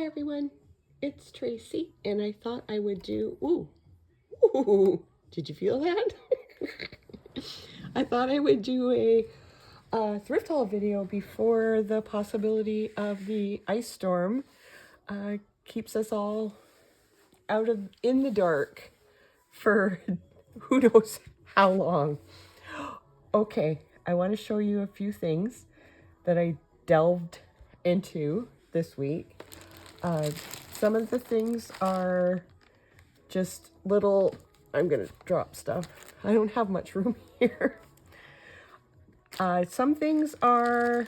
Hi everyone, it's Tracy, and I thought I would do, ooh, did you feel that? I thought I would do a thrift haul video before the possibility of the ice storm keeps us all in the dark for who knows how long. Okay, I want to show you a few things that I delved into this week. Some of the things are just little, I'm going to drop stuff. I don't have much room here. Some things are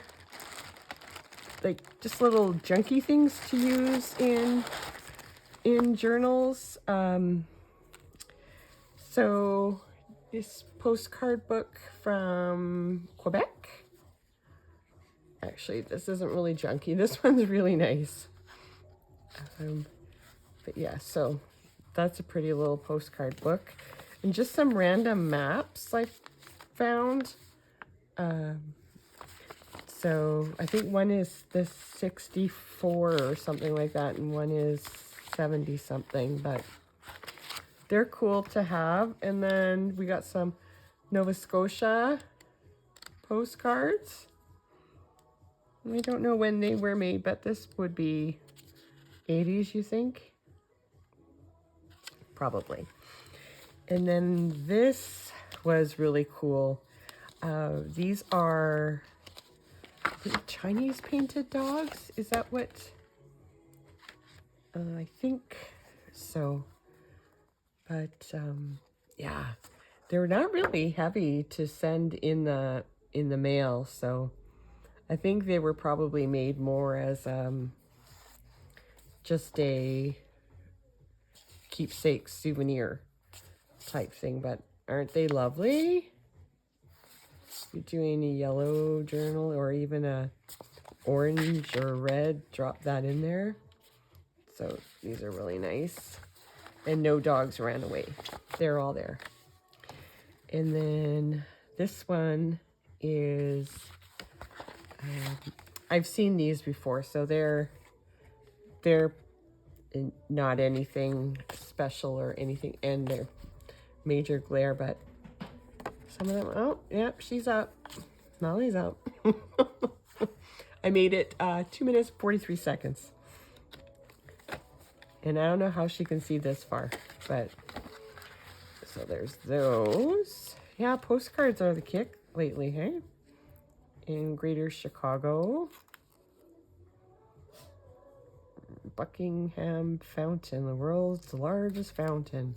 like just little junky things to use in journals. So this postcard book from Quebec. Actually, this isn't really junky. This one's really nice. But yeah, so that's a pretty little postcard book. And just some random maps I found. So I think one is the 64 or something like that, and one is 70 something, but they're cool to have. And then we got some Nova Scotia postcards. I don't know when they were made, but this would be 80s, you think? Probably. And then this was really cool. These are Chinese painted dogs. Is that what? I think so. But yeah, they're not really heavy to send in the mail. So I think they were probably made more as just a keepsake souvenir type thing, but aren't they lovely? You're doing a yellow journal or even a orange or red, drop that in there. So these are really nice. And no dogs ran away. They're all there. And then this one is, I've seen these before, so they're not anything special or anything, and they're major glare, but some of them, oh, yep, she's up. Molly's up. I made it 2 minutes, 43 seconds. And I don't know how she can see this far, but so there's those. Yeah, postcards are the kick lately, hey? In Greater Chicago. Buckingham Fountain, the world's largest fountain.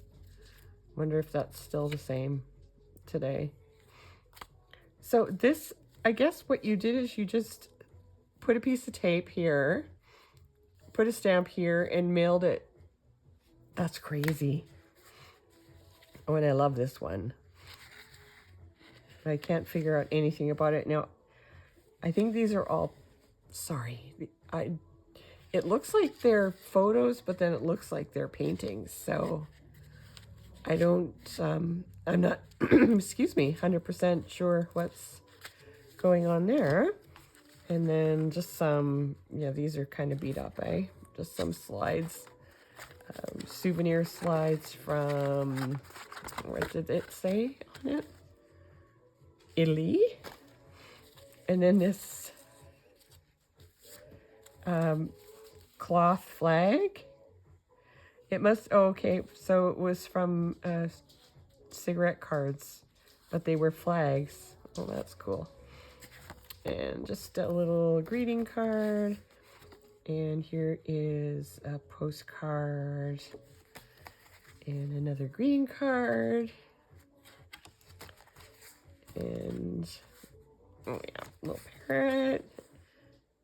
Wonder if that's still the same today. So this, I guess what you did is you just put a piece of tape here, put a stamp here, and mailed it. That's crazy. Oh, and I love this one. I can't figure out anything about it. Now, I think these are all, sorry, it looks like they're photos, but then it looks like they're paintings. So I don't, I'm not, excuse me, 100% sure what's going on there. And then just some, yeah, these are kind of beat up, eh? Just some slides, souvenir slides from, what did it say on it? Italy. And then this cloth flag. It must, oh, okay, so it was from cigarette cards, but they were flags. Oh, that's cool. And just a little greeting card. And here is a postcard and another greeting card. And, oh yeah, little parrot.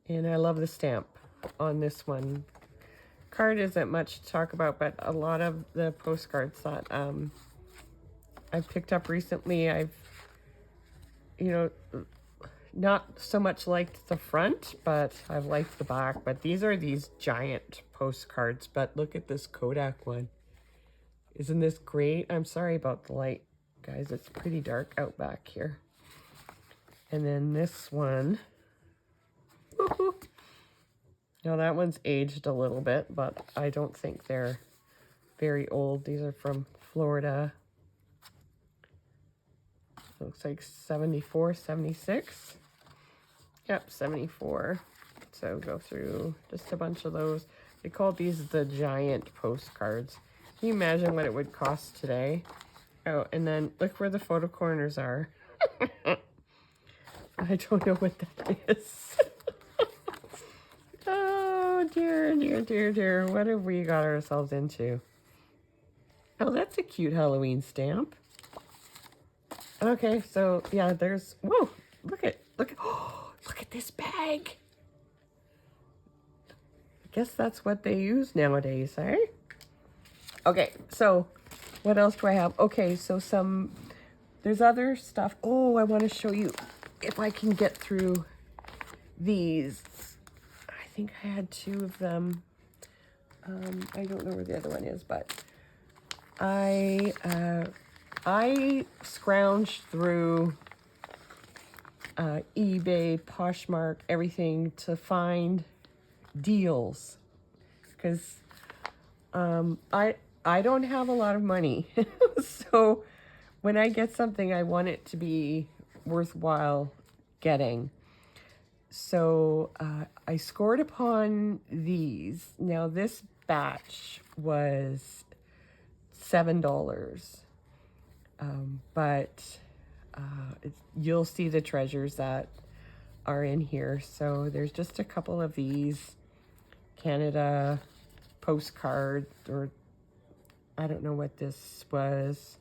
And I love the stamp on this one. Card isn't much to talk about, but a lot of the postcards that I've picked up recently, I've, you know, not so much liked the front, but I've liked the back. But these are these giant postcards. But look at this Kodak one. Isn't this great? I'm sorry about the light, guys. It's pretty dark out back here. And then this one. Now that one's aged a little bit, but I don't think they're very old. These are from Florida. Looks like 74, 76. Yep, 74. So go through just a bunch of those. They call these the giant postcards. Can you imagine what it would cost today? Oh, and then look where the photo corners are. I don't know what that is. Oh, dear, dear, dear, dear. What have we got ourselves into? Oh, that's a cute Halloween stamp. Okay, so yeah, there's, whoa, look at, oh, look at this bag. I guess that's what they use nowadays, eh? Okay, so what else do I have? Okay, so there's other stuff. Oh, I want to show you if I can get through these. I think I had 2 of them. I don't know where the other one is, but I scrounged through eBay, Poshmark, everything to find deals, because I don't have a lot of money. So when I get something, I want it to be worthwhile getting. So I scored upon these. Now this batch was $7, but you'll see the treasures that are in here. So there's just a couple of these Canada postcard, or I don't know what this was.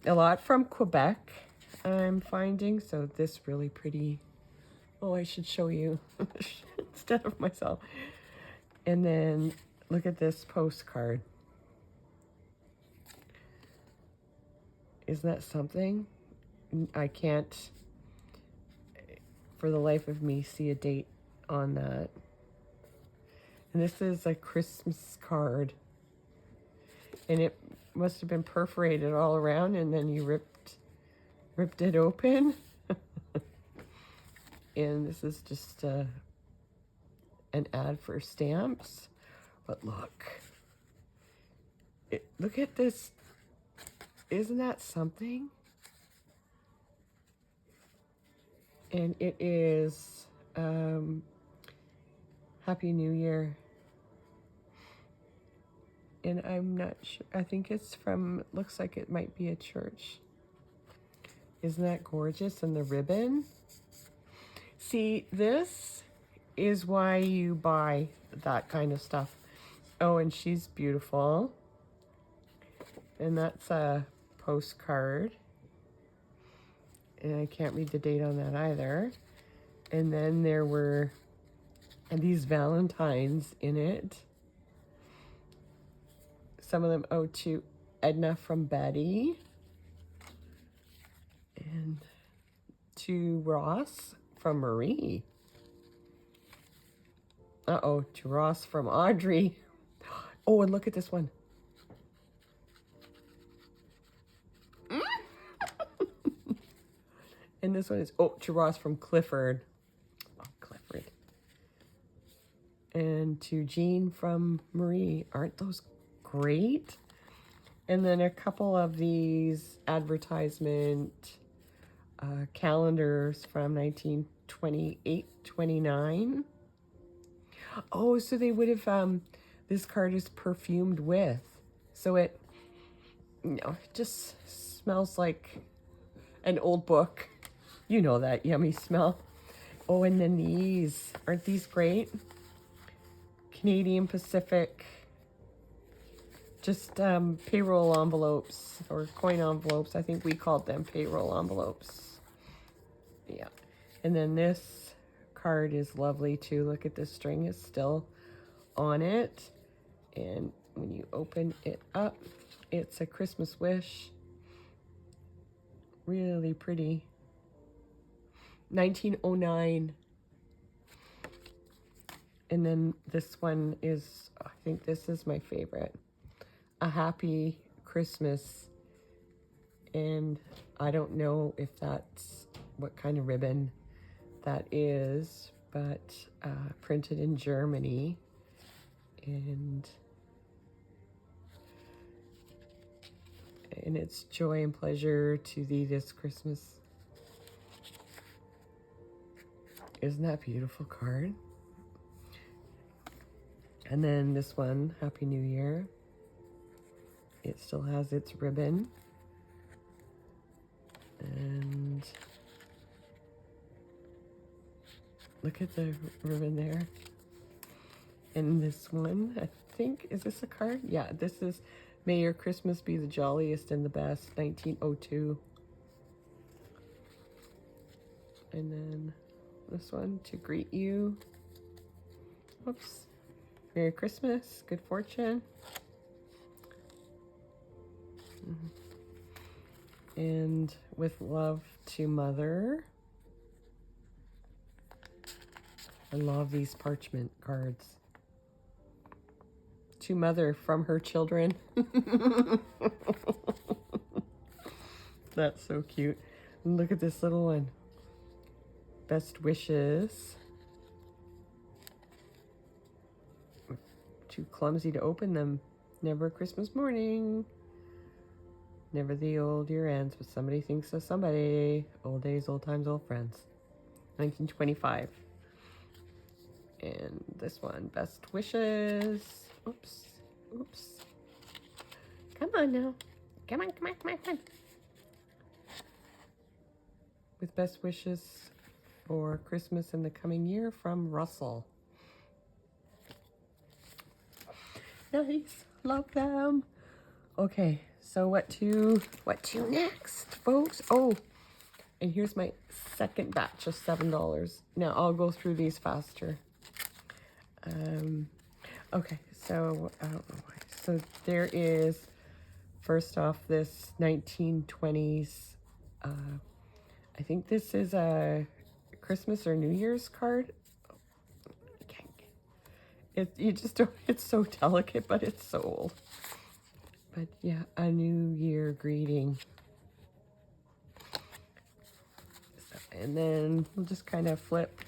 A lot from Quebec I'm finding. So this really pretty. Oh, I should show you instead of myself. And then look at this postcard. Isn't that something? I can't, for the life of me, see a date on that. And this is a Christmas card. And it must have been perforated all around, and then you ripped it open. And this is just an ad for stamps. But look. Look at this. Isn't that something? And it is Happy New Year. And I'm not sure. I think it's from, looks like it might be a church. Isn't that gorgeous? And the ribbon. See, this is why you buy that kind of stuff. Oh, and she's beautiful. And that's a postcard. And I can't read the date on that either. And then there were these Valentines in it. Some of them, oh, to Edna from Betty. And to Ross from Marie. Uh-oh, to Ross from Audrey. Oh, and look at this one. And this one is, oh, to Ross from Clifford. Oh, Clifford. And to Jean from Marie. Aren't those great? And then a couple of these advertisement calendars from 1928, 29. Oh, so they would have, this card is perfumed with. So it, it just smells like an old book. You know that yummy smell. Oh, and then these. Aren't these great? Canadian Pacific. Just payroll envelopes or coin envelopes. I think we called them payroll envelopes. Yeah. And then this card is lovely too. Look at the string is still on it. And when you open it up, it's a Christmas wish. Really pretty. 1909. And then this one is, I think this is my favorite. A Happy Christmas. And I don't know if that's what kind of ribbon that is, but printed in Germany. And it's joy and pleasure to thee this Christmas. Isn't that a beautiful card? And then this one, Happy New Year. It still has its ribbon. And look at the ribbon there. And this one, I think, is this a card? Yeah, this is May Your Christmas Be the Jolliest and the Best, 1902. And then this one, To Greet You. Oops. Merry Christmas, good fortune. And with love to Mother. I love these parchment cards. To Mother from her children. That's so cute. And look at this little one. Best wishes. Too clumsy to open them. Never a Christmas morning. Never the old year ends, but somebody thinks of somebody. Old days, old times, old friends. 1925. And this one, best wishes. Oops. Oops. Come on now. Come on, come on, come on, come on. With best wishes for Christmas in the coming year from Russell. Nice. Love them. Okay, so what to next, folks? Oh, and here's my second batch of $7. Now I'll go through these faster. Okay, so there is, first off, this 1920s. I think this is a Christmas or New Year's card. You just don't, it's so delicate, but it's so old. But yeah, a New Year greeting. And then we'll just kind of flip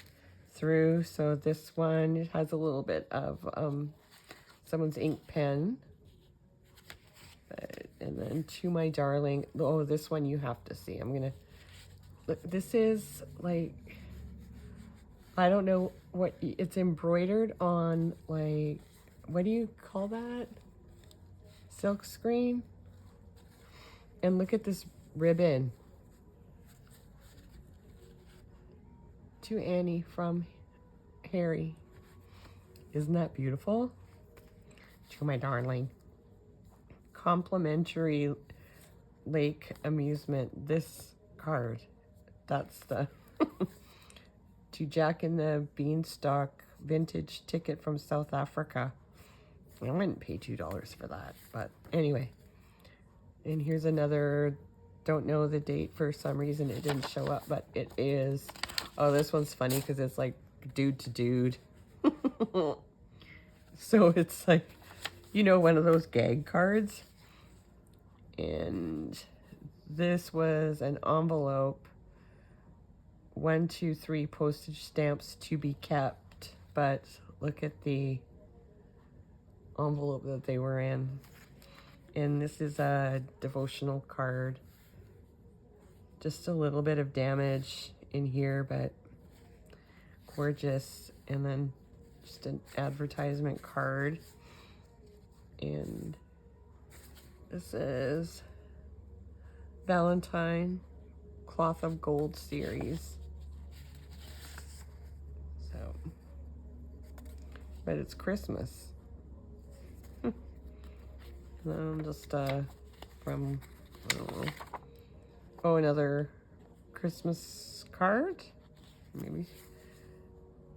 through. So this one, it has a little bit of someone's ink pen. And then To My Darling. Oh, this one you have to see. I'm gonna look. This is like, I don't know what it's embroidered on, like, what do you call that? Silk screen. And look at this ribbon. To Annie from Harry. Isn't that beautiful? To My Darling. Complimentary lake amusement. This card. That's the To Jack and the Beanstalk vintage ticket from South Africa. I wouldn't pay $2 for that, but anyway. And here's another, don't know the date for some reason, it didn't show up, but it is. Oh, this one's funny because it's like dude to dude. So it's like, you know, one of those gag cards. And this was an envelope. 1, 2, 3 postage stamps to be kept. But look at the envelope that they were in. And this is a devotional card. Just a little bit of damage in here, but gorgeous. And then just an advertisement card. And this is Valentine Cloth of Gold series. So, but it's Christmas. And just from, I don't know. Oh, another Christmas card? Maybe.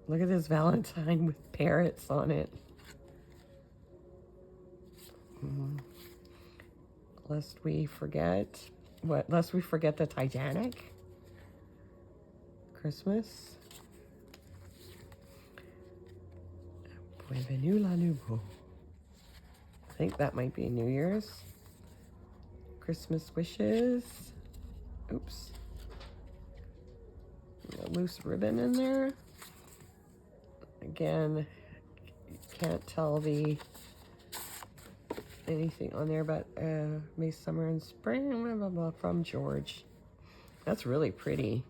Look at this Valentine with parrots on it. Lest we forget. What? Lest we forget the Titanic? Christmas. Bienvenue la nouveau. I think that might be New Year's. Christmas wishes. Oops. A loose ribbon in there. again, can't tell anything on there, but May, summer, and spring, blah, blah, blah, from George. That's really pretty.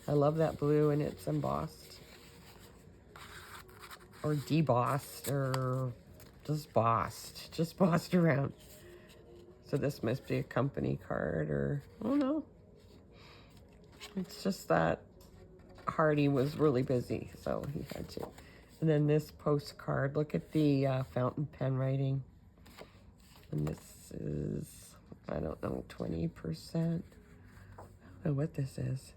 I love that blue, and it's embossed. Or debossed, or just bossed around. So this must be a company card, or, I don't know. It's just that Hardy was really busy, so he had to. And then this postcard, look at the fountain pen writing. And this is, I don't know, 20%. I don't know what this is.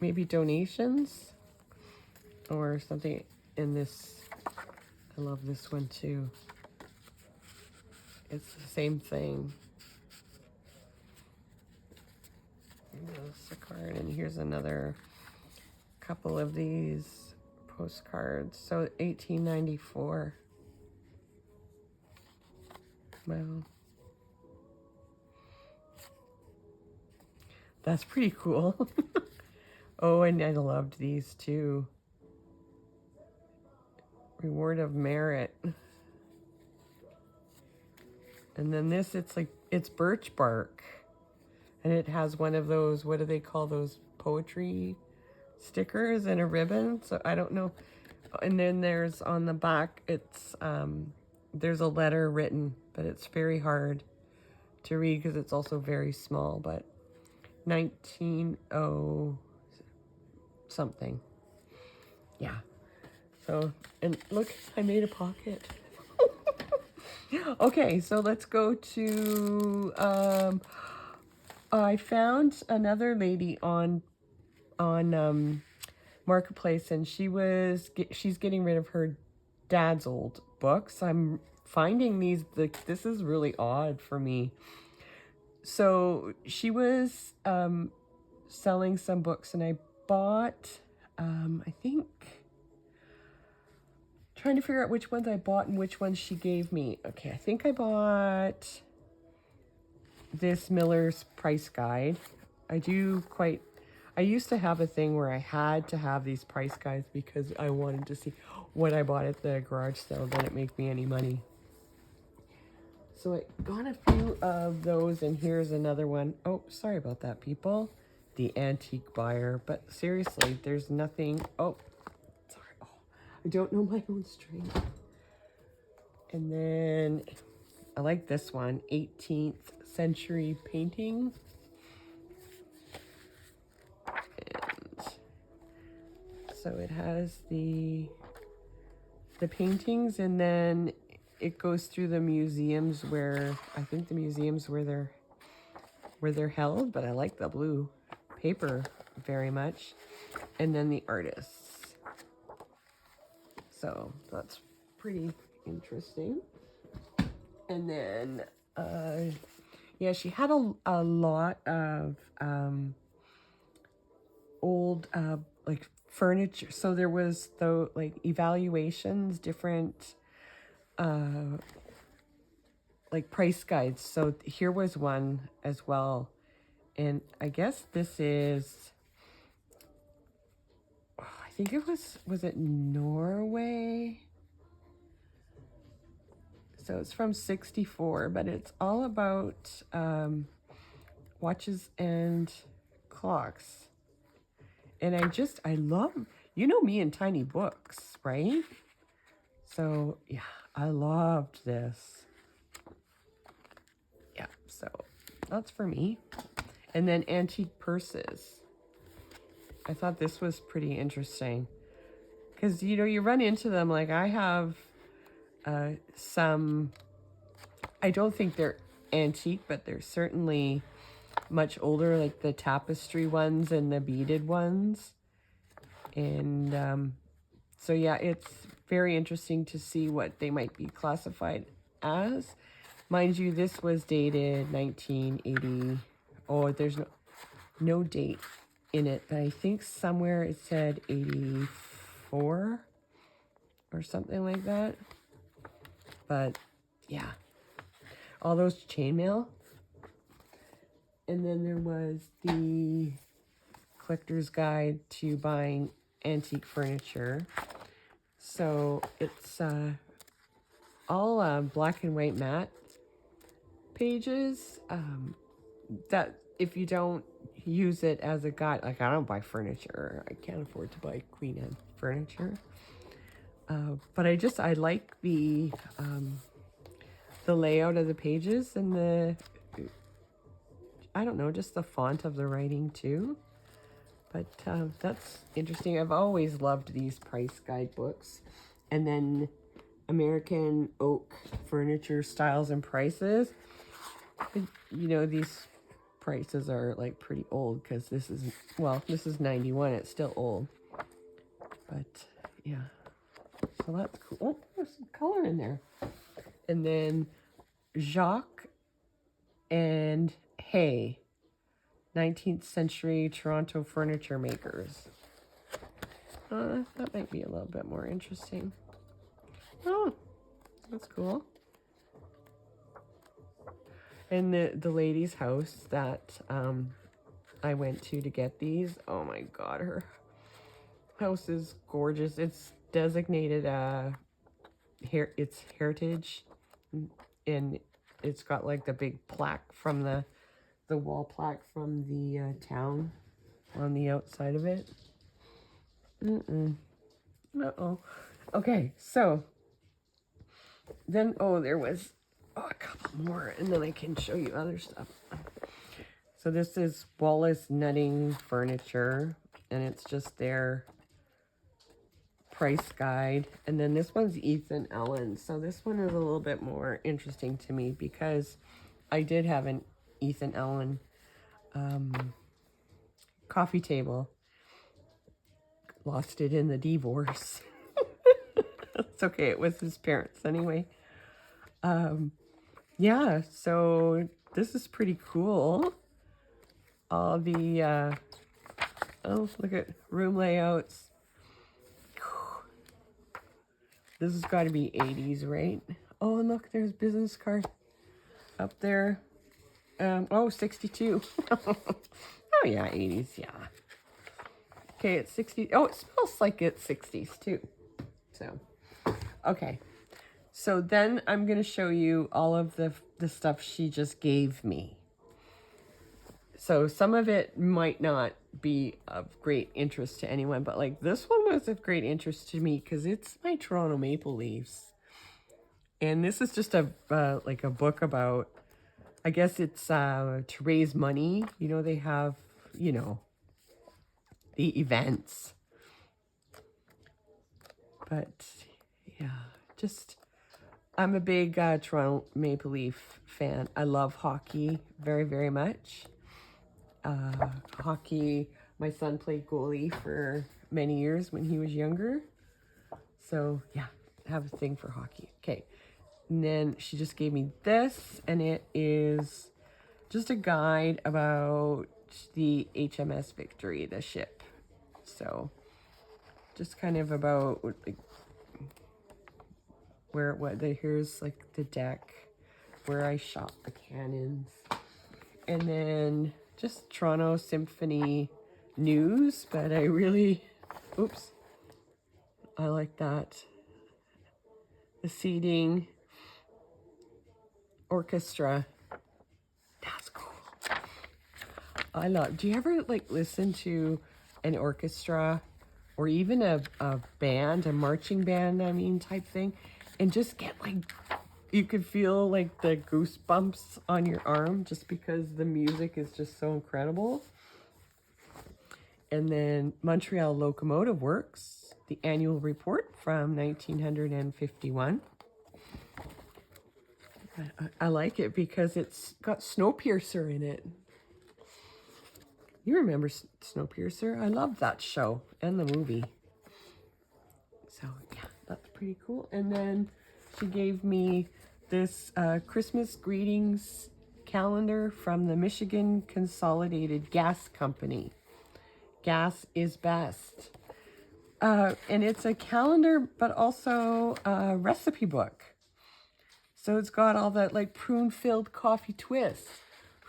Maybe donations or something in this. I love this one too. It's the same thing. There's a card, and here's another couple of these postcards. So 1894. Wow. That's pretty cool. Oh, and I loved these too. Reward of merit. And then this, it's birch bark. And it has one of those, what do they call those, poetry stickers and a ribbon. So I don't know. And then there's on the back, it's, there's a letter written, but it's very hard to read because it's also very small, but 1900 something. Yeah. So, and look, I made a pocket. Okay, so let's go to, I found another lady on Marketplace, and she's getting rid of her dad's old books. I'm finding these, this is really odd for me. So she was selling some books, and I bought, I think, trying to figure out which ones I bought and which ones she gave me. Okay, I think I bought this Miller's Price Guide. I used to have a thing where I had to have these price guides because I wanted to see what I bought at the garage sale. Didn't make me any money. So I got a few of those, and here's another one. Oh, sorry about that, people. The Antique Buyer. But seriously, there's nothing. Oh, sorry. Oh, I don't know my own strength. And then I like this one, 18th century painting. And so it has the paintings, and then it goes through the museums where, I think the museums where they're held, but I like the blue paper very much. And then the artists. So that's pretty interesting. And then, yeah, she had a lot of old, like furniture. So there was the like evaluations, different like price guides. So here was one as well. And I guess this is, oh, I think it was it Norway? So it's from 64, but it's all about watches and clocks. And I love, you know me and tiny books, right? So yeah, I loved this. Yeah, so that's for me. And then antique purses. I thought this was pretty interesting. Because, you know, you run into them, like I have some, I don't think they're antique, but they're certainly much older, like the tapestry ones and the beaded ones. And so yeah, it's very interesting to see what they might be classified as. Mind you, this was dated 1980. Oh, there's no date in it, but I think somewhere it said 84 or something like that. But yeah, all those chainmail. And then there was the collector's guide to buying antique furniture. So it's all black and white matte pages. That if you don't use it as a guide, like I don't buy furniture, I can't afford to buy Queen Anne furniture. But I like the layout of the pages and the, I don't know, just the font of the writing too. But that's interesting. I've always loved these price guide books. And then American Oak Furniture Styles and Prices. You know, these prices are like pretty old because this is 91. It's still old. But yeah. So that's cool. Oh, there's some color in there. And then Jacques and Hay, 19th century Toronto furniture makers. That might be a little bit more interesting. Oh, that's cool. And the lady's house that I went to get these. Oh my God, her house is gorgeous. It's designated it's heritage, and it's got like the big plaque from the wall plaque from the town on the outside of it. Uh-oh. Okay, so then there was a couple more, and then I can show you other stuff. So this is Wallace Nutting Furniture, and it's just their price guide. And then this one's Ethan Allen. So this one is a little bit more interesting to me because I did have an Ethan Allen coffee table. Lost it in the divorce. It's okay, it was his parents anyway. Yeah, so this is pretty cool. All the look at room layouts. This has got to be 80s, right? Oh, and look, there's business card up there. 62. Oh yeah, 80s, yeah. Okay, it's 60. Oh, it smells like it's 60s too. So, okay. So then I'm going to show you all of the stuff she just gave me. So some of it might not be of great interest to anyone, but like this one was of great interest to me because it's my Toronto Maple Leafs. And this is just a like a book about, I guess it's to raise money. You know, they have, you know, the events. But yeah, just, I'm a big Toronto Maple Leaf fan. I love hockey very, very much. Hockey, my son played goalie for many years when he was younger. So yeah, I have a thing for hockey. Okay. And then she just gave me this, and it is just a guide about the HMS Victory, the ship. So just kind of about like here's like the deck where I shop the cannons, and then just Toronto Symphony news. But I really, I like that. The seating, orchestra, that's cool. I love, do you ever like listen to an orchestra or even a band, a marching band, I mean, type thing, and just get like, you could feel like the goosebumps on your arm just because the music is just so incredible. And then Montreal Locomotive Works, the annual report from 1951. I like it because it's got Snowpiercer in it. You remember Snowpiercer? I love that show and the movie. So yeah, that's pretty cool. And then she gave me this Christmas greetings calendar from the Michigan Consolidated Gas Company. Gas is best. And it's a calendar, but also a recipe book. So it's got all that like prune-filled coffee twists.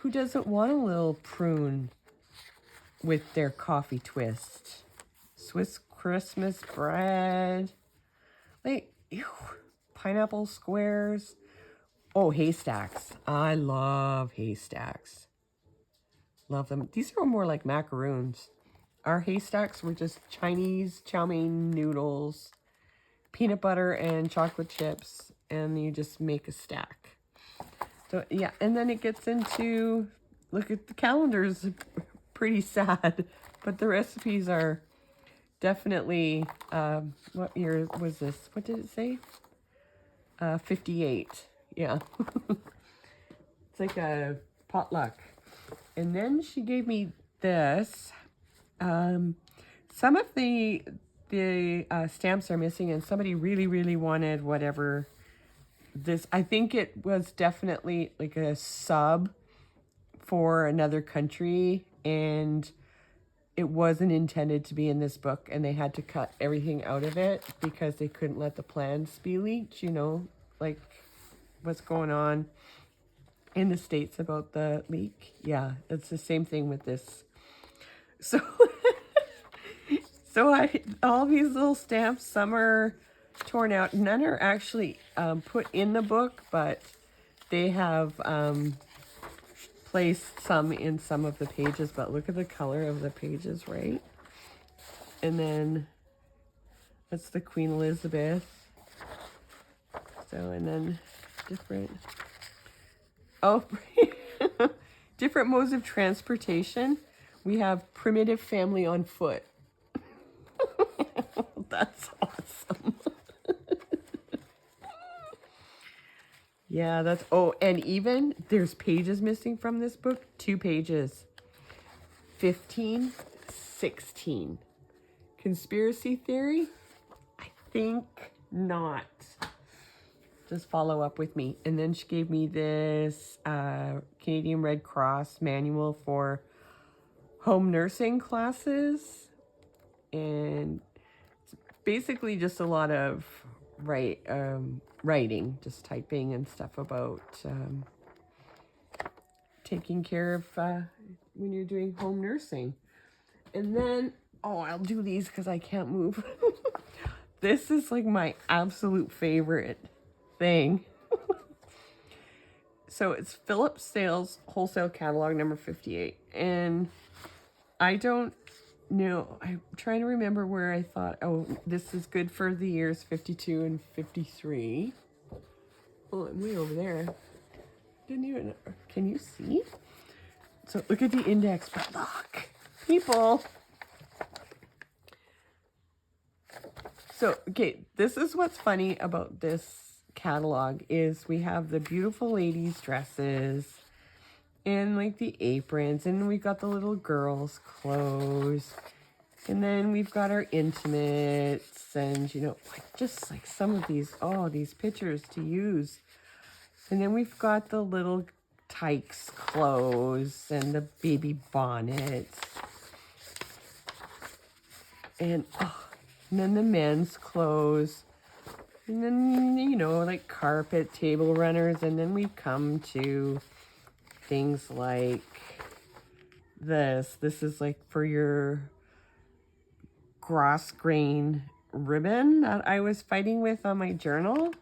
who doesn't want a little prune with their coffee twist? Swiss Christmas bread. Like, ew, pineapple squares. Oh, haystacks. I love haystacks. Love them. These are more like macaroons. Our haystacks were just Chinese chow mein noodles, peanut butter and chocolate chips, and you just make a stack. So yeah, and then it gets into, look at the calendars, pretty sad, but the recipes are definitely, what year was this? What did it say? 58. Yeah. It's like a potluck. And then she gave me this. Some of the stamps are missing, and somebody really, really wanted whatever this. I think it was definitely like a sub for another country, and it wasn't intended to be in this book, and they had to cut everything out of it because they couldn't let the plans be leaked, you know, like what's going on in the States about the leak. Yeah, it's the same thing with this. So, all these little stamps, some are torn out. None are actually put in the book, but they have placed some in some of the pages. But look at the color of the pages, right? And then that's the Queen Elizabeth. So, and then different, different modes of transportation. We have primitive family on foot. That's awesome. Yeah, that's, oh, and even there's pages missing from this book. 2 pages. 15, 16. Conspiracy theory? I think not. Just follow up with me. And then she gave me this Canadian Red Cross manual for home nursing classes. And it's basically just a lot of writing, just typing and stuff about taking care of when you're doing home nursing. And then, oh, I'll do these because I can't move. This is like my absolute favorite thing. So it's Phillips Sales Wholesale Catalog number 58. And I don't know, I'm trying to remember where I thought, oh, this is good for the years 52 and 53. Oh, I'm way over there. Didn't even, can you see? So look at the index, but look, people. So, okay, this is what's funny about this catalog is we have the beautiful ladies' dresses and like the aprons, and we've got the little girls' clothes, and then we've got our intimates, and you know, like just like some of these, oh, these pictures to use. And then we've got the little tykes clothes and the baby bonnets, and then the men's clothes, and then, you know, like carpet, table runners, and then we come to things like this. This is like for your gross grain ribbon that I was fighting with on my journal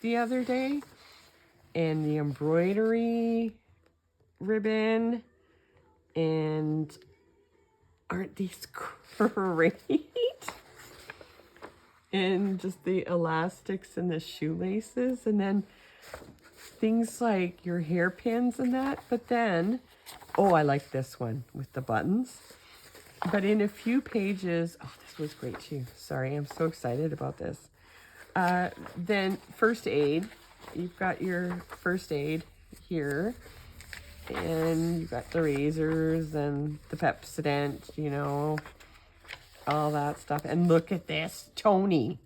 the other day. And the embroidery ribbon. And aren't these great? And just the elastics and the shoelaces. And then things like your hairpins and that. But then, oh, I like this one with the buttons. But in a few pages, oh, this was great too. Sorry, I'm so excited about this. Then first aid. You've got your first aid here. And you've got the razors and the Pepsodent, you know, all that stuff. And look at this, Tony.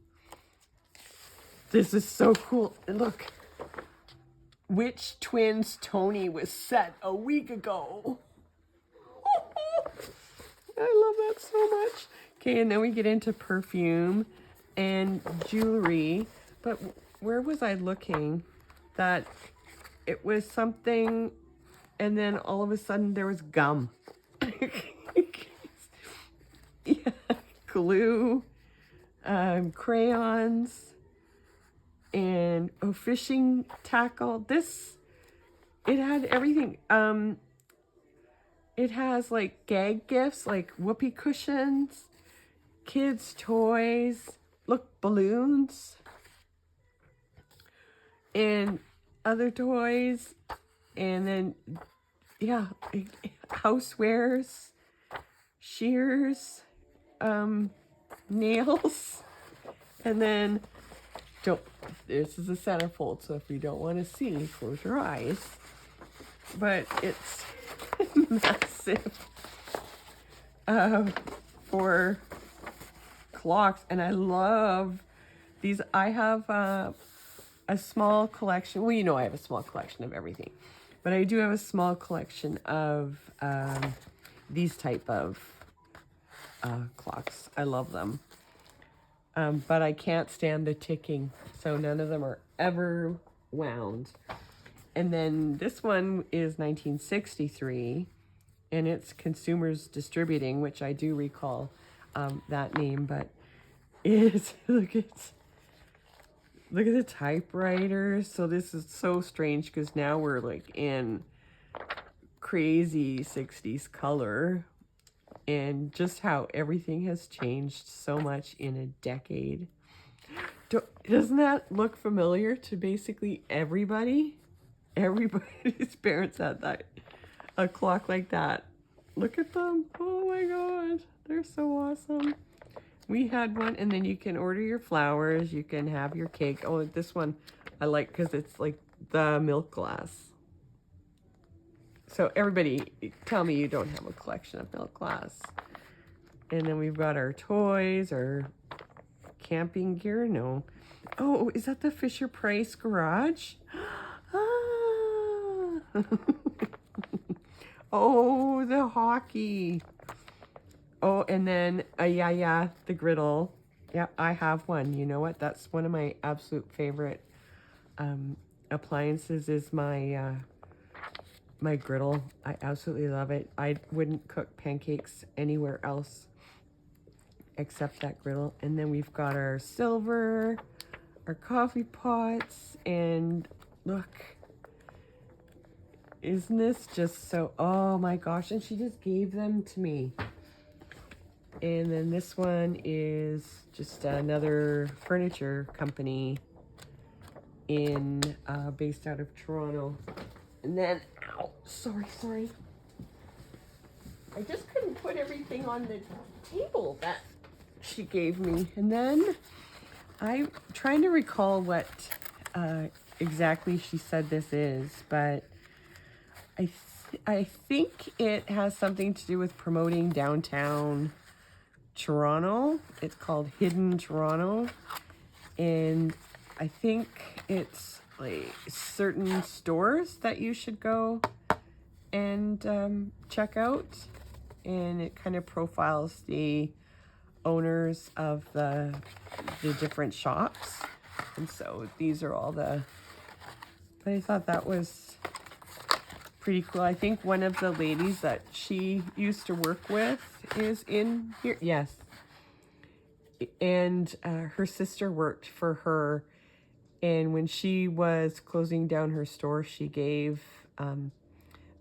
This is so cool. And look, which twins Tony was set a week ago? I love that so much. Okay, and then we get into perfume and jewelry. But where was I looking that it was something And then all of a sudden there was gum. Yeah, glue, crayons, and fishing tackle. It had everything. It has like gag gifts, like whoopee cushions, kids' toys, look, balloons, and other toys, and then, yeah, housewares, shears, nails, and then, this is a centerfold, so if you don't want to see, close your eyes, but it's massive for clocks, and I love these. I have a small collection. Well, you know I have a small collection of everything, but I do have a small collection of these type of clocks. I love them, but I can't stand the ticking, so none of them are ever wound. And then this one is 1963, and it's Consumers Distributing, which I do recall that name, but it's, look at the typewriters. So this is so strange because now we're like in crazy 60s color, and just how everything has changed so much in a decade. Doesn't that look familiar to basically everybody? Everybody's parents had a clock like that. Look at them. Oh my god, they're so awesome. We had one, and then you can order your flowers, you can have your cake. Oh, this one I like because it's like the milk glass. So everybody tell me you don't have a collection of milk glass. And then we've got our toys, our camping gear. No. Oh, is that the Fisher Price garage? Oh, the hockey. Oh, and then, yeah, the griddle. Yeah, I have one. You know what? That's one of my absolute favorite appliances is my my griddle. I absolutely love it. I wouldn't cook pancakes anywhere else except that griddle. And then we've got our silver, our coffee pots, and look. Isn't this just so, oh my gosh, and she just gave them to me. And then this one is just another furniture company based out of Toronto. And then, ow, sorry. I just couldn't put everything on the table that she gave me. And then I'm trying to recall what exactly she said this is, but I think it has something to do with promoting downtown Toronto. It's called Hidden Toronto, and I think it's like certain stores that you should go and check out, and it kind of profiles the owners of the different shops. And so these are all but I thought that was pretty cool. I think one of the ladies that she used to work with is in here. Yes. And her sister worked for her. And when she was closing down her store, she gave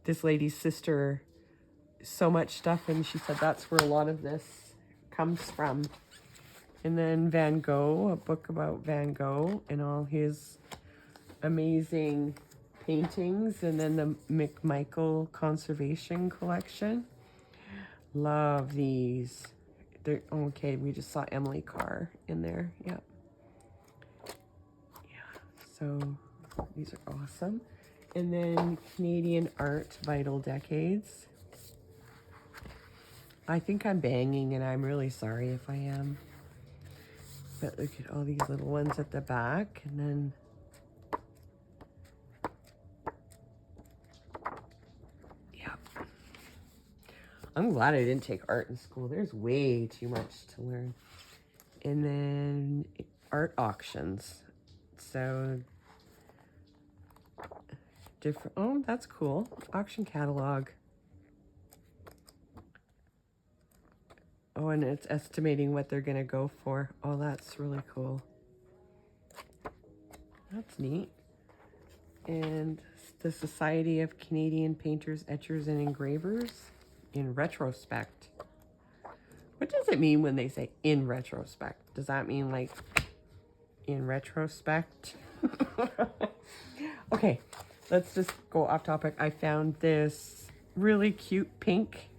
this lady's sister so much stuff. And she said that's where a lot of this comes from. And then Van Gogh, a book about Van Gogh and all his amazing paintings, and then the McMichael Conservation Collection. Love these. They're okay. We just saw Emily Carr in there. Yep. Yeah. So these are awesome. And then Canadian Art Vital Decades. I think I'm banging, and I'm really sorry if I am. But look at all these little ones at the back, and then I'm glad I didn't take art in school. There's way too much to learn. And then art auctions. So different, oh, that's cool. Auction catalog. Oh, and it's estimating what they're gonna go for. Oh, that's really cool. That's neat. And the Society of Canadian Painters, Etchers, and Engravers in retrospect. What does it mean when they say in retrospect? Does that mean like in retrospect? Okay, let's just go off topic. I found this really cute pink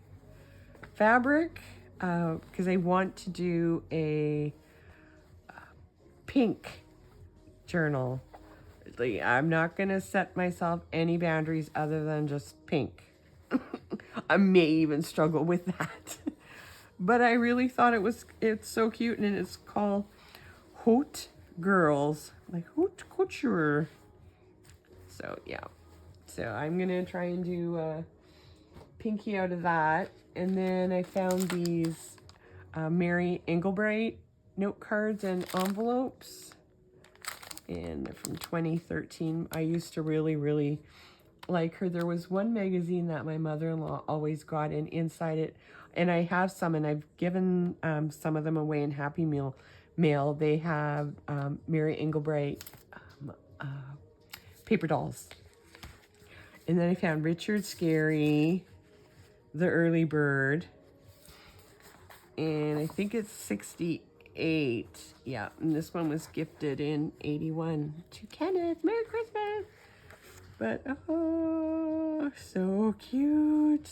fabric because I want to do a pink journal. Like, I'm not gonna set myself any boundaries other than just pink. I may even struggle with that. But I really thought it's so cute, and it's called Haute Girls, like haute couture. So yeah, so I'm gonna try and do pinky out of that. And then I found these Mary Englebright note cards and envelopes, and they're from 2013. I used to really like her. There was one magazine that my mother-in-law always got, and inside it, and I have some, and I've given some of them away in Happy Meal mail. They have Mary Englebright paper dolls. And then I found Richard Scarry, The Early Bird, and I think it's 68. Yeah, and this one was gifted in 81 to Kenneth. Merry Christmas! But, oh, so cute.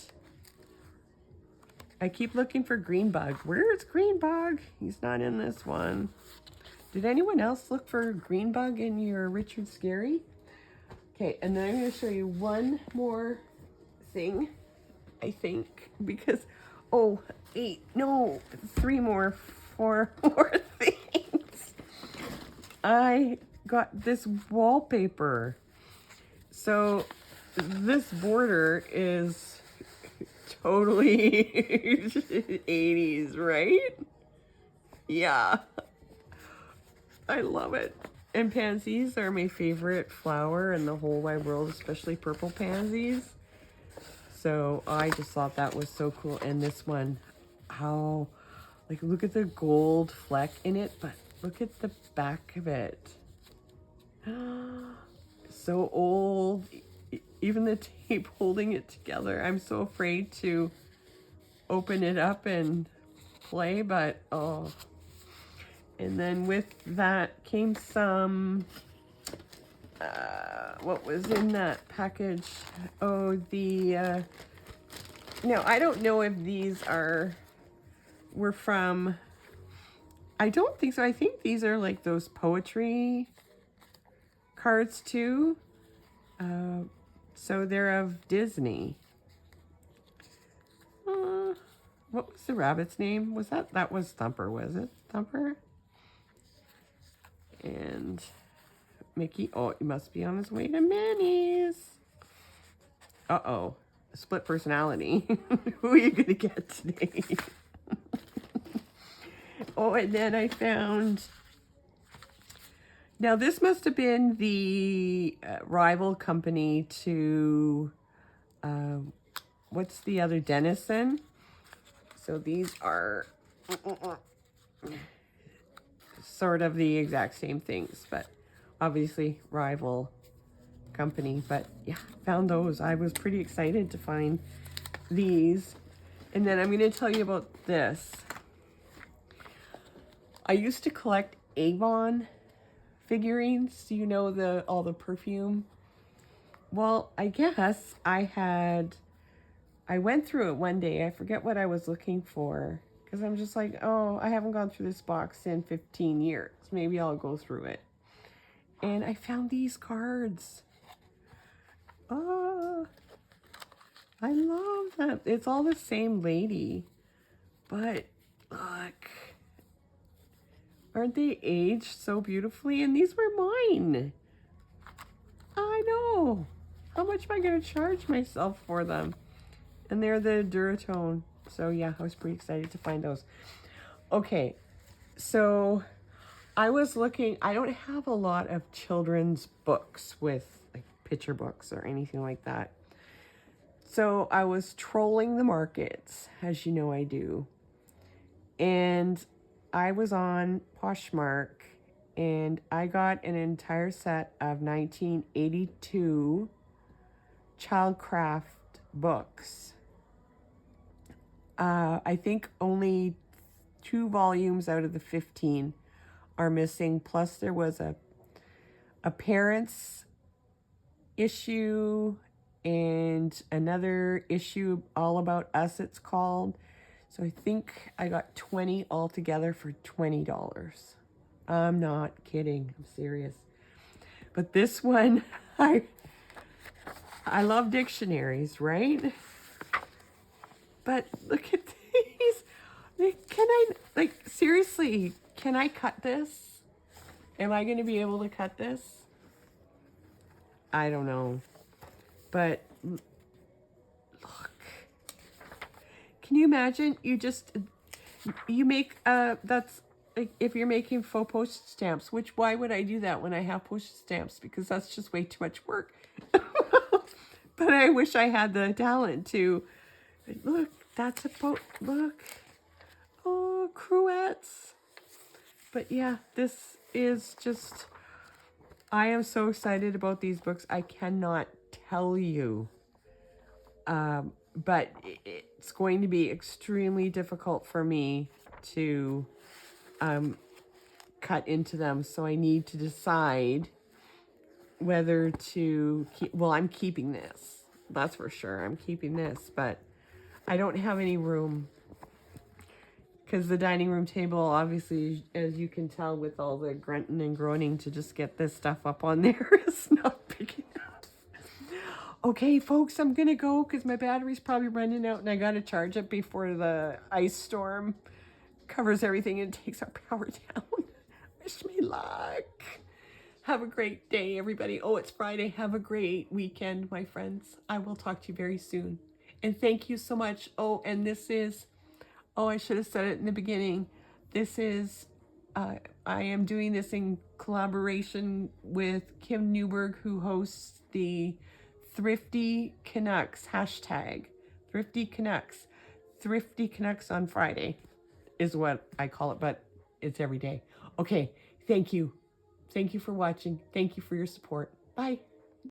I keep looking for Greenbug. Where's Greenbug? He's not in this one. Did anyone else look for Greenbug in your Richard Scarry? Okay, and then I'm going to show you one more thing, I think, because, oh, 4 more things. I got this wallpaper. So this border is totally 80s, right? Yeah. I love it. And pansies are my favorite flower in the whole wide world, especially purple pansies. So I just thought that was so cool. And this one, how, like, look at the gold fleck in it, but look at the back of it. So old. Even the tape holding it together. I'm so afraid to open it up and play, but oh. And then with that came some, what was in that package? Oh, now I don't know if these were from, I don't think so. I think these are like those poetry cards too. So they're of Disney. What was the rabbit's name? That was Thumper, was it? Thumper? And Mickey, oh, he must be on his way to Manny's. Uh-oh, split personality. Who are you gonna get today? Oh, and then I found, now this must have been the rival company to, what's the other, Denizen? So these are sort of the exact same things, but obviously rival company. But yeah, found those. I was pretty excited to find these. And then I'm going to tell you about this. I used to collect Avon figurines. Do you know all the perfume? Well, I guess I went through it one day. I forget what I was looking for, because I'm just like, oh, I haven't gone through this box in 15 years. Maybe I'll go through it. And I found these cards. Oh, I love them. It's all the same lady. But look. Aren't they aged so beautifully? And these were mine. I know. How much am I going to charge myself for them? And they're the Duratone. So yeah, I was pretty excited to find those. Okay, so I was looking, I don't have a lot of children's books with like picture books or anything like that. So I was trolling the markets, as you know I do. And I was on Poshmark, and I got an entire set of 1982 childcraft books. I think only 2 volumes out of the 15 are missing. Plus there was a parents issue and another issue all about us, it's called. So I think I got 20 altogether for $20. I'm not kidding. I'm serious. But this one, I love dictionaries, right? But look at these. Can I, like, seriously, can I cut this? Am I going to be able to cut this? I don't know. But look. Can you imagine? You make, that's, like, if you're making faux postage stamps, which, why would I do that when I have postage stamps? Because that's just way too much work. But I wish I had the talent to. Look, that's a boat. Look. Oh, cruettes. But yeah, this is just, I am so excited about these books. I cannot tell you. But it's going to be extremely difficult for me to cut into them. So I need to decide whether to keep, well, I'm keeping this. That's for sure. I'm keeping this, but I don't have any room because the dining room table, obviously, as you can tell with all the grunting and groaning to just get this stuff up on there is not big enough. Okay, folks, I'm going to go because my battery's probably running out and I got to charge it before the ice storm covers everything and takes our power down. Wish me luck. Have a great day, everybody. Oh, it's Friday. Have a great weekend, my friends. I will talk to you very soon. And thank you so much. Oh, and this is, oh, I should have said it in the beginning. This is, I am doing this in collaboration with Kim Newberg, who hosts the Thrifty Canucks hashtag. Thrifty Canucks. Thrifty Canucks on Friday is what I call it, but it's every day. Okay, thank you. Thank you for watching. Thank you for your support. Bye.